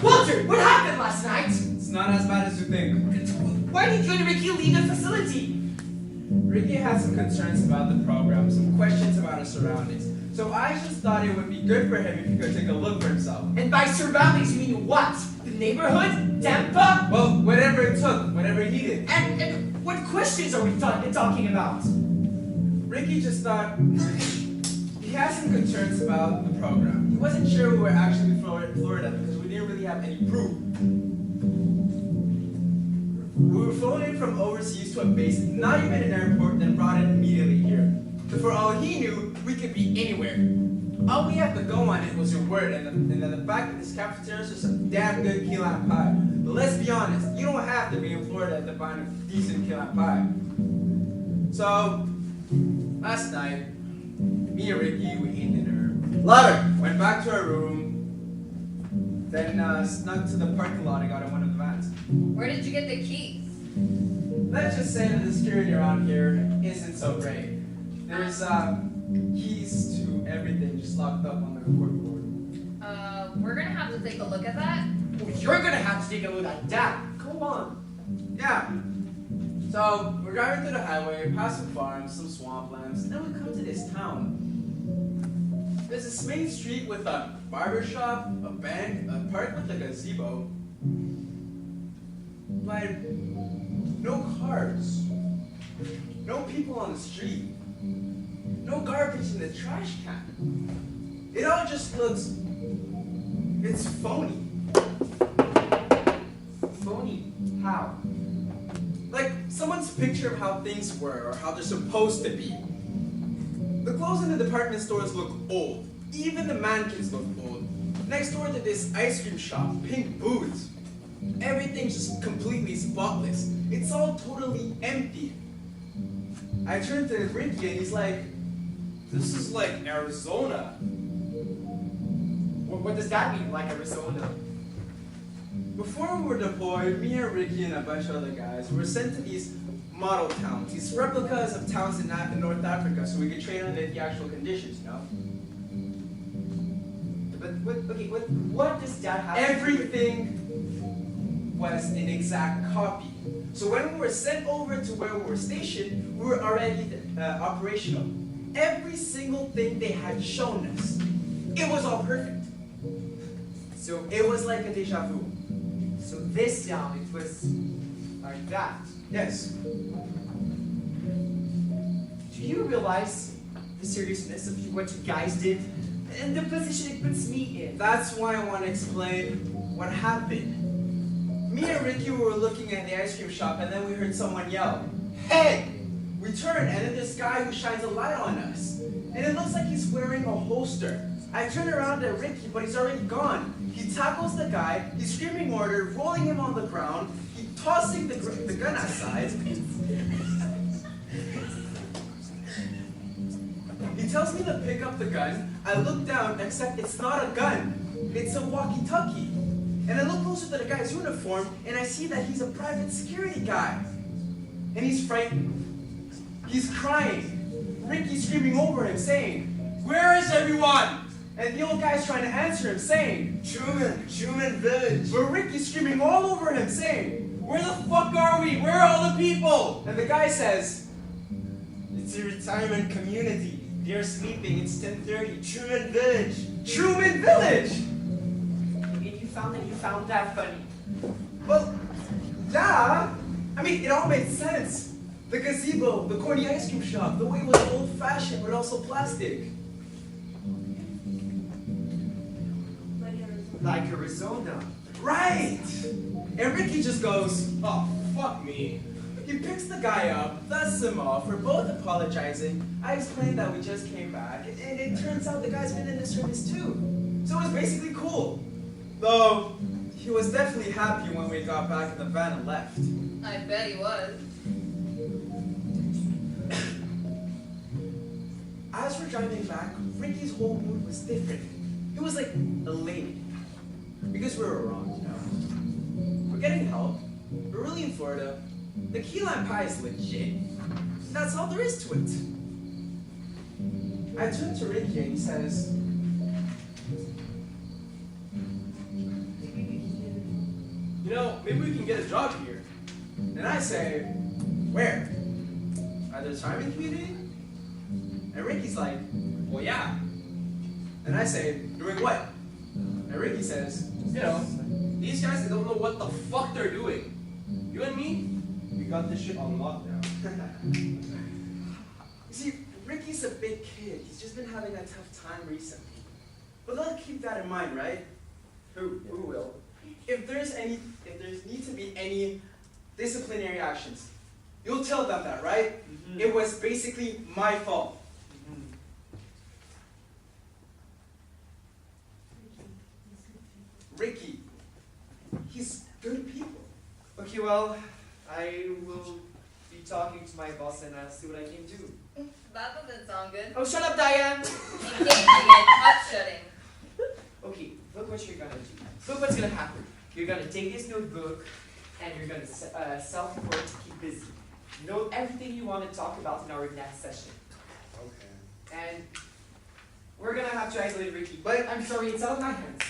Walter, what happened last night? It's not as bad as you think. Why did you and Ricky leave the facility? Ricky had some concerns about the program, some questions about his surroundings. So I just thought it would be good for him if he could take a look for himself. And by surroundings, you mean what? The neighborhood? Tampa? Well, whatever it took, whatever he needed. And what questions are we talking about? Ricky just thought he had some concerns about the program. He wasn't sure we were actually in Florida because we didn't really have any proof. We were flown in from overseas to a base, not even an airport, then brought in immediately here. So for all he knew, we could be anywhere. All we had to go on it was your word, and then the fact that this cafeteria is some damn good key lime pie. But let's be honest, you don't have to be in Florida to find a decent key lime pie. So, last night, me and Ricky, we ate dinner. Louder! Went back to our room, then snuck to the parking lot and got in one of the vans. Where did you get the keys? Let's just say that the security around here isn't so great. There's keys to everything just locked up on the corkboard. We're gonna have to take a look at that. Well, you're gonna have to take a look at that. Go on. Yeah. So we're driving through the highway, past some farms, some swamplands, and then we come to this town. There's this main street with a barber shop, a bank, a park with a gazebo. But no cars. No people on the street. No garbage in the trash can. It all just looks... it's phony. Phony? How? Like someone's picture of how things were or how they're supposed to be. The clothes in the department stores look old. Even the mannequins look old. Next door to this ice cream shop, pink booths. Everything's just completely spotless. It's all totally empty. I turned to Ricky and he's like, this is like Arizona. What does that mean, like Arizona? Before we were deployed, me and Ricky and a bunch of other guys were sent to these model towns, these replicas of towns in North Africa so we could train under the actual conditions, you know? But what does that have to do with... Everything was an exact copy. So when we were sent over to where we were stationed, we were already operational. Every single thing they had shown us, it was all perfect. So it was like a deja vu. So this town, it was like that. Yes. Do you realize the seriousness of what you guys did and the position it puts me in? That's why I want to explain what happened. Me and Ricky were looking at the ice cream shop and then we heard someone yell, "Hey!" We turn and then this guy who shines a light on us. And it looks like he's wearing a holster. I turn around at Ricky, but he's already gone. He tackles the guy, he's screaming order, rolling him on the ground, he tossing the gun aside. He tells me to pick up the gun. I look down, except it's not a gun. It's a walkie-talkie. And I look closer to the guy's uniform, and I see that he's a private security guy. And he's frightened. He's crying. Ricky's screaming over him, saying, "Where is everyone?" And the old guy's trying to answer him, saying, Truman Village. But Ricky's screaming all over him, saying, "Where the fuck are we? Where are all the people?" And the guy says, "It's a retirement community. They're sleeping. It's 10:30. Truman Village." Truman Village! And you found that funny. Well, yeah. I mean, it all made sense. The gazebo, the corny ice cream shop, the way it was old-fashioned but also plastic. Like Arizona. Right! And Ricky just goes, "Oh, fuck me." He picks the guy up, dusts him off, we're both apologizing. I explained that we just came back, and it turns out the guy's been in the service too. So it was basically cool. Though, he was definitely happy when we got back in the van and left. I bet he was. As we're driving back, Ricky's whole mood was different. He was like elated. Because we were wrong, you know. We're getting help. We're really in Florida. The key lime pie is legit. That's all there is to it. I turn to Ricky and he says, you know, maybe we can get a job here. And I say, where? At the retirement community? And Ricky's like, well, yeah. And I say, doing what? And Ricky says, you know, these guys, they don't know what the fuck they're doing. You and me, we got this shit on lockdown. You see, Ricky's a big kid. He's just been having a tough time recently. But let's keep that in mind, right? Who will? If there's need to be any disciplinary actions, you'll tell them that, right? Mm-hmm. It was basically my fault. Mm-hmm. Ricky, he's good people. Okay, well, I will be talking to my boss and I'll see what I can do. That doesn't sound good. Oh, shut up, Diane! Engaging and upshutting. Okay, look what you're gonna do. Look what's gonna happen. You're gonna take this notebook and you're gonna self-report to keep busy. Note everything you want to talk about in our next session. Okay. And we're gonna have to isolate Ricky, but I'm sorry, it's out of my hands.